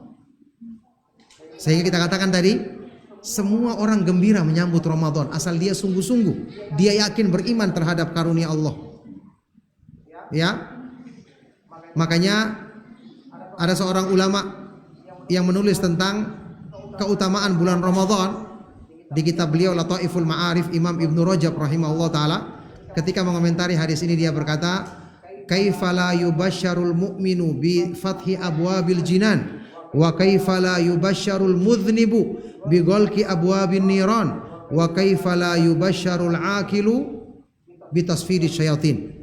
Sehingga kita katakan tadi, semua orang gembira menyambut Ramadan asal dia sungguh-sungguh, dia yakin beriman terhadap karunia Allah. Ya. Makanya ada seorang ulama yang menulis tentang keutamaan bulan Ramadan di kitab beliau Lataiful Ma'arif, Imam Ibnu Rajab rahimahullah taala. Ketika mengomentari hadis ini dia berkata, "Kaifa la yubasysyarul mu'minu bi fathi abwabil jinan wa kaifa la yubasysyarul mudhnibu bi ghalqi abwabin niran wa kaifa la yubasysyarul aqilu bi tasfidis syayatin."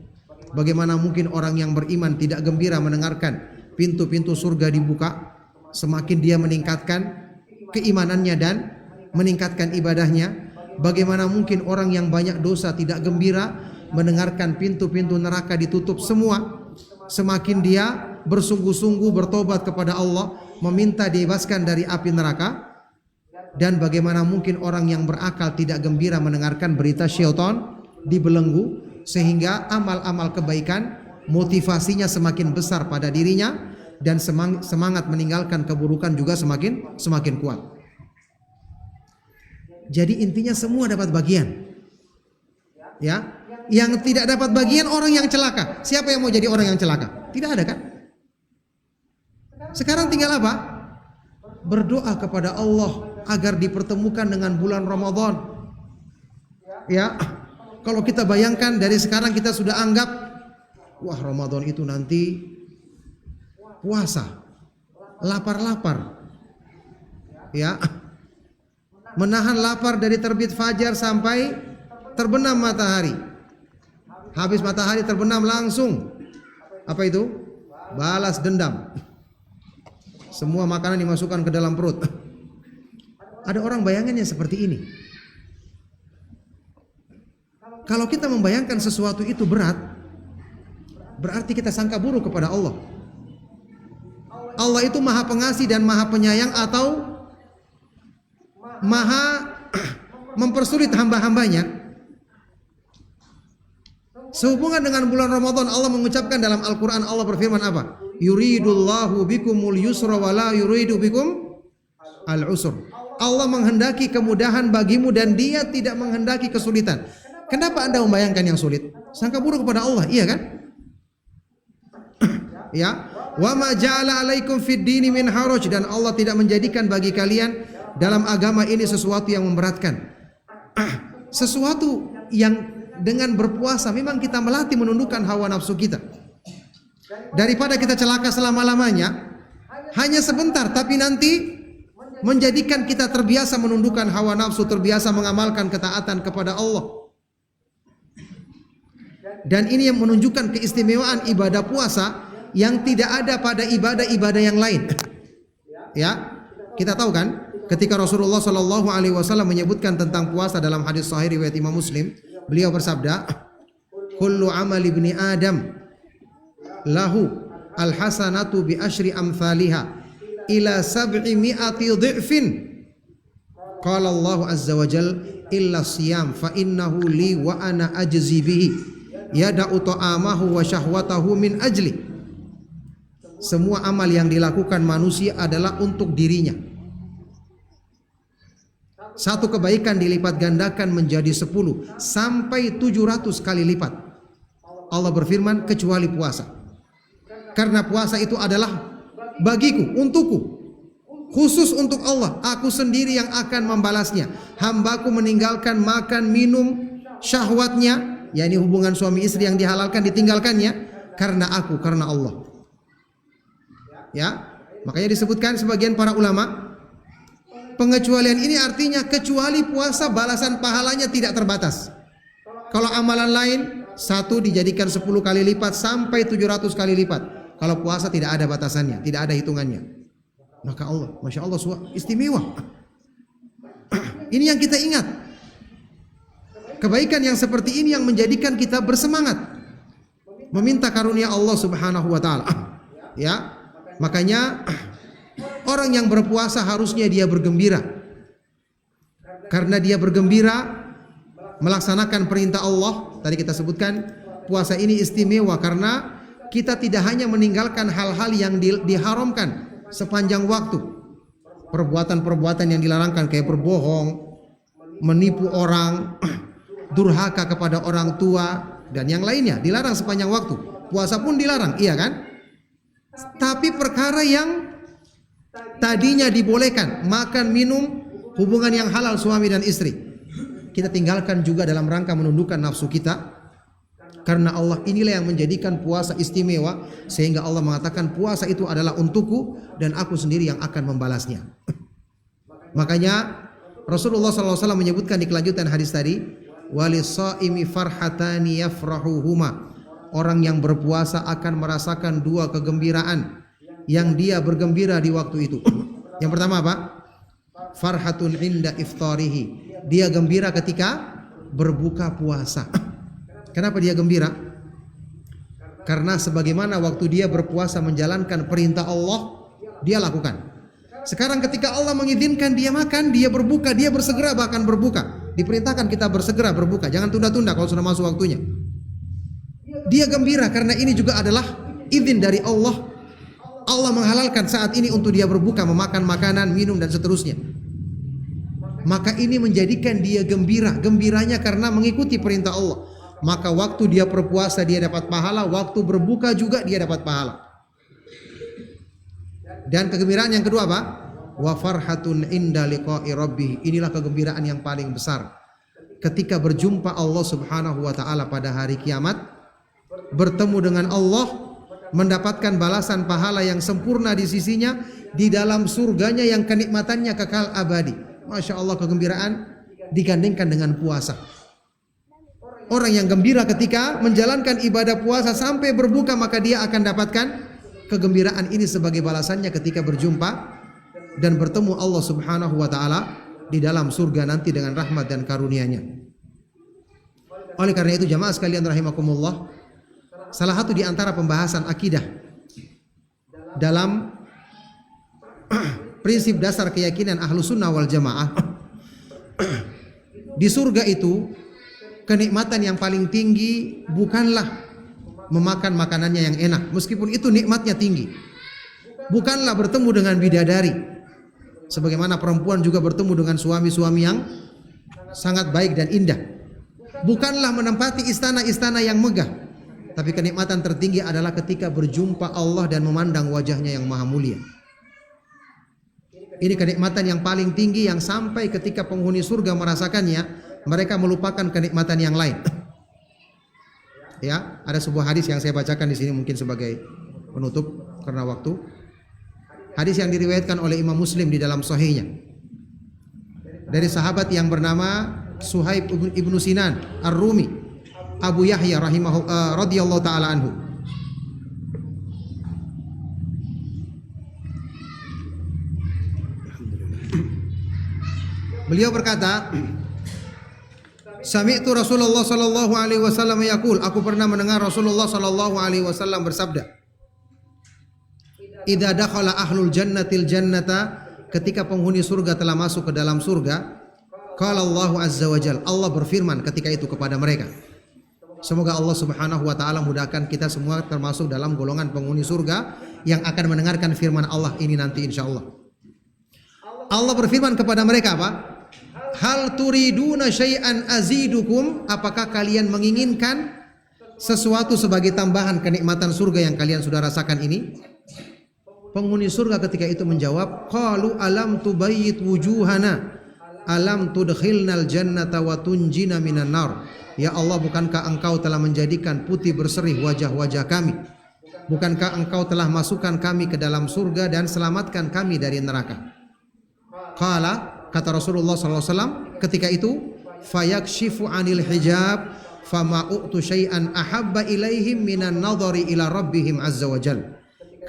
Bagaimana mungkin orang yang beriman tidak gembira mendengarkan pintu-pintu surga dibuka? Semakin dia meningkatkan keimanannya dan meningkatkan ibadahnya. Bagaimana mungkin orang yang banyak dosa tidak gembira mendengarkan pintu-pintu neraka ditutup semua? Semakin dia bersungguh-sungguh bertobat kepada Allah, meminta dibebaskan dari api neraka. Dan bagaimana mungkin orang yang berakal tidak gembira mendengarkan berita syaitan dibelenggu, sehingga amal-amal kebaikan motivasinya semakin besar pada dirinya dan semangat meninggalkan keburukan juga semakin kuat. Jadi intinya semua dapat bagian. Ya, yang tidak dapat bagian orang yang celaka. Siapa yang mau jadi orang yang celaka? Tidak ada kan? Sekarang tinggal apa? Berdoa kepada Allah agar dipertemukan dengan bulan Ramadan. Ya. Kalau kita bayangkan dari sekarang kita sudah anggap, wah Ramadan itu nanti puasa, lapar-lapar, ya, menahan lapar dari terbit fajar sampai terbenam matahari. Habis matahari terbenam langsung, apa itu? Balas dendam. Semua makanan dimasukkan ke dalam perut. Ada orang bayangannya seperti ini. Kalau kita membayangkan sesuatu itu berat, berarti kita sangka buruk kepada Allah. Allah itu maha pengasih dan maha penyayang atau maha mempersulit hamba-hambanya. Sehubungan dengan bulan Ramadan, Allah mengucapkan dalam Al-Quran, Allah berfirman apa? Yuridullahu bikumul yusra wa la yuridu bikum al-usr. Allah menghendaki kemudahan bagimu dan dia tidak menghendaki kesulitan. Kenapa Anda membayangkan yang sulit? Sangka buruk kepada Allah, iya kan? Ya, wa ma ja'ala 'alaikum fid dini min haraj, dan Allah tidak menjadikan bagi kalian dalam agama ini sesuatu yang memberatkan. Sesuatu yang dengan berpuasa memang kita melatih menundukkan hawa nafsu kita. Daripada kita celaka selama-lamanya, hanya sebentar tapi nanti menjadikan kita terbiasa menundukkan hawa nafsu, terbiasa mengamalkan ketaatan kepada Allah. Dan ini yang menunjukkan keistimewaan ibadah puasa yang tidak ada pada ibadah-ibadah yang lain. Ya, kita tahu kan, ketika Rasulullah Shallallahu Alaihi Wasallam menyebutkan tentang puasa dalam hadis Sahih riwayat Imam Muslim, beliau bersabda, "Kullu amal ibni Adam lahu al-hasanatu bi asyri amthaliha ila 700 dhi'fin. Qala Allah azza wa jal illa siyam fa innahu li wa ana ajzi bihi. Yada'u ta'amahu wa syahwatahu min ajli." Semua amal yang dilakukan manusia adalah untuk dirinya. Satu kebaikan dilipat gandakan menjadi 10 sampai 700 kali lipat. Allah berfirman kecuali puasa. Karena puasa itu adalah bagiku, untukku, khusus untuk Allah. Aku sendiri yang akan membalasnya. Hambaku meninggalkan makan minum syahwatnya, yakni hubungan suami istri yang dihalalkan ditinggalkannya, karena aku, karena Allah. Ya, makanya disebutkan sebagian para ulama, pengecualian ini artinya kecuali puasa balasan pahalanya tidak terbatas. Kalau amalan lain satu dijadikan 10 kali lipat sampai 700 kali lipat. Kalau puasa tidak ada batasannya, tidak ada hitungannya. Maka Allah, Masya Allah, istimewa. Ini yang kita ingat. Kebaikan yang seperti ini yang menjadikan kita bersemangat meminta karunia Allah Subhanahu wa taala. Ya. Makanya orang yang berpuasa harusnya dia bergembira. Karena dia bergembira melaksanakan perintah Allah. Tadi kita sebutkan puasa ini istimewa karena kita tidak hanya meninggalkan hal-hal yang diharamkan sepanjang waktu. Perbuatan-perbuatan yang dilarangkan kayak berbohong, menipu orang, durhaka kepada orang tua dan yang lainnya dilarang sepanjang waktu. Puasa pun dilarang, iya kan? Tapi perkara yang tadinya dibolehkan, makan, minum, hubungan yang halal suami dan istri, kita tinggalkan juga dalam rangka menundukkan nafsu kita. Karena Allah inilah yang menjadikan puasa istimewa, sehingga Allah mengatakan puasa itu adalah untukku dan aku sendiri yang akan membalasnya. Makanya Rasulullah SAW menyebutkan di kelanjutan hadis tadi, walis-shaimi farhatani yafrahuhuma. Orang yang berpuasa akan merasakan dua kegembiraan yang dia bergembira di waktu itu. Yang pertama apa? Farhatun inda iftarihi. Dia gembira ketika berbuka puasa. Kenapa dia gembira? Karena sebagaimana waktu dia berpuasa menjalankan perintah Allah, dia lakukan. Sekarang ketika Allah mengizinkan dia makan, dia berbuka, dia bersegera bahkan berbuka. Diperintahkan kita bersegera berbuka, jangan tunda-tunda kalau sudah masuk waktunya. Dia gembira karena ini juga adalah izin dari Allah. Allah menghalalkan saat ini untuk dia berbuka, memakan makanan, minum dan seterusnya. Maka ini menjadikan dia gembira. Gembiranya karena mengikuti perintah Allah. Maka waktu dia berpuasa dia dapat pahala, waktu berbuka juga dia dapat pahala. Dan kegembiraan yang kedua apa? Wa farhatun inda liqa'i rabbih. Inilah kegembiraan yang paling besar ketika berjumpa Allah Subhanahu wa taala pada hari kiamat, bertemu dengan Allah, mendapatkan balasan pahala yang sempurna di sisinya, di dalam surganya yang kenikmatannya kekal abadi. Masya Allah, kegembiraan digandengkan dengan puasa. Orang yang gembira ketika menjalankan ibadah puasa sampai berbuka, maka dia akan dapatkan kegembiraan ini sebagai balasannya ketika berjumpa dan bertemu Allah Subhanahu wa taala di dalam surga nanti dengan rahmat dan karunia-Nya. Oleh karena itu jamaah sekalian rahimakumullah, salah satu di antara pembahasan akidah dalam prinsip dasar keyakinan Ahlus Sunnah wal Jamaah, di surga itu kenikmatan yang paling tinggi bukanlah memakan makanannya yang enak, meskipun itu nikmatnya tinggi. Bukanlah bertemu dengan bidadari, sebagaimana perempuan juga bertemu dengan suami-suami yang sangat baik dan indah. Bukanlah menempati istana-istana yang megah, tapi kenikmatan tertinggi adalah ketika berjumpa Allah dan memandang wajahnya yang maha mulia. Ini kenikmatan yang paling tinggi yang sampai ketika penghuni surga merasakannya, mereka melupakan kenikmatan yang lain. Ya, ada sebuah hadis yang saya bacakan di sini mungkin sebagai penutup karena waktu. Hadis yang diriwayatkan oleh Imam Muslim di dalam sahihnya. Dari sahabat yang bernama Suhaib ibnu Sinan Ar-Rumi, Abu Yahya radhiyallahu taala anhu. Beliau berkata, sami'tu Rasulullah sallallahu alaihi wasallam yaqul, aku pernah mendengar Rasulullah sallallahu alaihi wasallam bersabda, idza dakhala ahlul jannatil jannata, ketika penghuni surga telah masuk ke dalam surga, qala Allah azza wajal, Allah berfirman ketika itu kepada mereka. Semoga Allah Subhanahu wa taala mudahkan kita semua termasuk dalam golongan penghuni surga yang akan mendengarkan firman Allah ini nanti insyaallah. Allah berfirman kepada mereka apa? hal turiduna syai'an azidukum, apakah kalian menginginkan sesuatu sebagai tambahan kenikmatan surga yang kalian sudah rasakan ini? Penghuni surga ketika itu menjawab, qalu alam tubayyit wujuhana, alam tudkhilnal jannata wa tunjina minan nar. Ya Allah, bukankah engkau telah menjadikan putih berseri wajah-wajah kami? Bukankah engkau telah masukkan kami ke dalam surga dan selamatkan kami dari neraka? Qala, kata Rasulullah SAW ketika itu, fayakshifu anil hijab fama u'tu syai'an ahabba ilaihim minan nadhari ila rabbihim azza wa jal.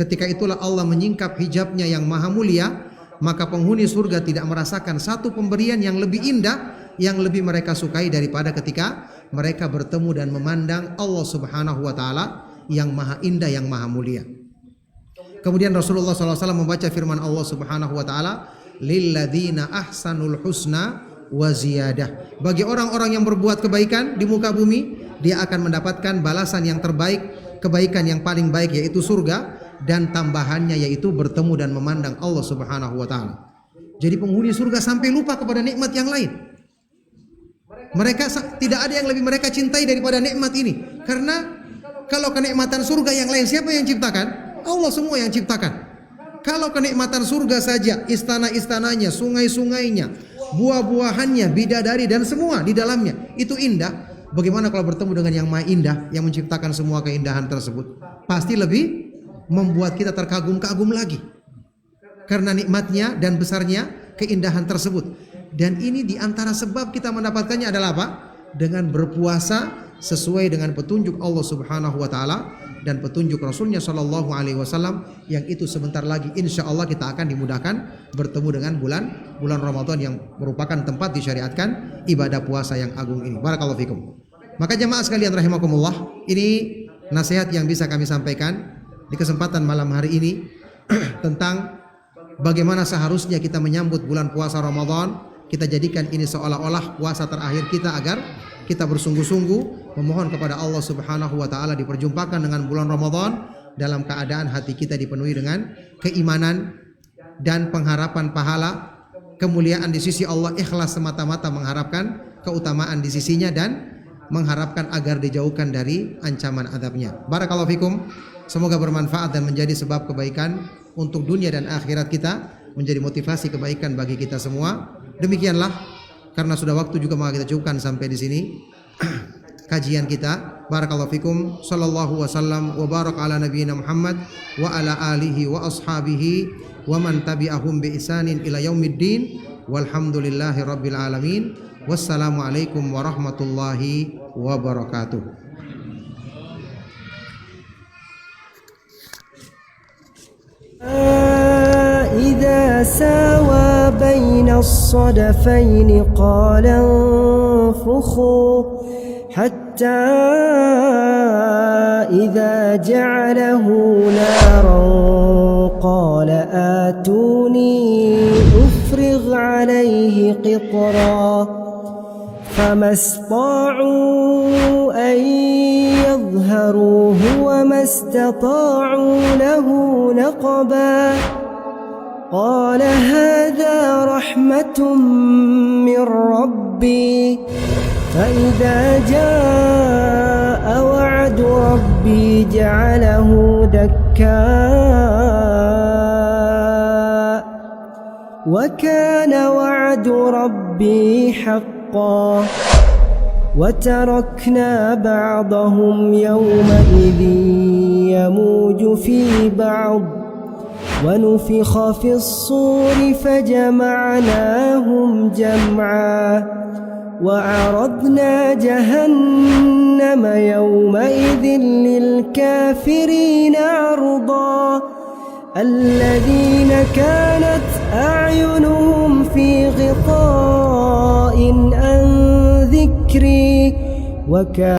Ketika itulah Allah menyingkap hijabnya yang maha mulia, maka penghuni surga tidak merasakan satu pemberian yang lebih indah, yang lebih mereka sukai daripada ketika mereka bertemu dan memandang Allah Subhanahu wa taala yang maha indah, yang maha mulia. Kemudian Rasulullah SAW membaca firman Allah Subhanahu wa taala, lilladzina ahsanul husna wa ziyadah. Bagi orang-orang yang berbuat kebaikan di muka bumi, dia akan mendapatkan balasan yang terbaik, kebaikan yang paling baik, yaitu surga, dan tambahannya yaitu bertemu dan memandang Allah Subhanahu wa taala. Jadi penghuni surga sampai lupa kepada nikmat yang lain. Mereka tidak ada yang lebih mereka cintai daripada nikmat ini. Karena kalau kenikmatan surga yang lain siapa yang ciptakan? Allah semua yang ciptakan. Kalau kenikmatan surga saja, istana-istananya, sungai-sungainya, buah-buahannya, bidadari dan semua di dalamnya itu indah, bagaimana kalau bertemu dengan yang maha indah yang menciptakan semua keindahan tersebut? Pasti lebih membuat kita terkagum-kagum lagi karena nikmatnya dan besarnya keindahan tersebut. Dan ini diantara sebab kita mendapatkannya adalah apa? Dengan berpuasa sesuai dengan petunjuk Allah Subhanahu wa taala dan petunjuk Rasulnya Shallallahu alaihi wasallam, yang itu sebentar lagi insya Allah kita akan dimudahkan bertemu dengan bulan Ramadan yang merupakan tempat disyariatkan ibadah puasa yang agung ini. Barakallahu fikum. Maka jemaah sekalian rahimakumullah, ini nasihat yang bisa kami sampaikan di kesempatan malam hari ini tentang bagaimana seharusnya kita menyambut bulan puasa Ramadan. Kita jadikan ini seolah-olah puasa terakhir kita, agar kita bersungguh-sungguh memohon kepada Allah Subhanahu wa taala diperjumpakan dengan bulan Ramadan dalam keadaan hati kita dipenuhi dengan keimanan dan pengharapan pahala, kemuliaan di sisi Allah, ikhlas semata-mata mengharapkan keutamaan di sisinya dan mengharapkan agar dijauhkan dari ancaman azabnya. Barakallahu fikum. Semoga bermanfaat dan menjadi sebab kebaikan untuk dunia dan akhirat kita, menjadi motivasi kebaikan bagi kita semua. Demikianlah, karena sudah waktu juga maka kita cukupkan sampai di sini kajian kita. Barakallahu fikum. Sallallahu wasallam wa barak ala nabiyyina Muhammad wa ala alihi wa ashabihi wa man tabi'ahum bi ihsanin ila yaumiddin. Walhamdulillahi rabbil alamin. Wassalamualaikum warahmatullahi wabarakatuh. إذا ساوى بين الصدفين قال انفخوا حتى إذا جعله نارا قال آتوني أفرغ عليه قطرا فما استطاعوا أن يظهروه وما استطاعوا له نقبا قال هذا رحمة من ربي فإذا جاء وعد ربي جعله دكاء وكان وعد ربي حقا وتركنا بعضهم يومئذ يموج في بعض ونفخ في الصور فجمعناهم جمعا وعرضنا جهنم يومئذ للكافرين عرضا الذين كانت أعينهم في غطاء عن ذكري وكان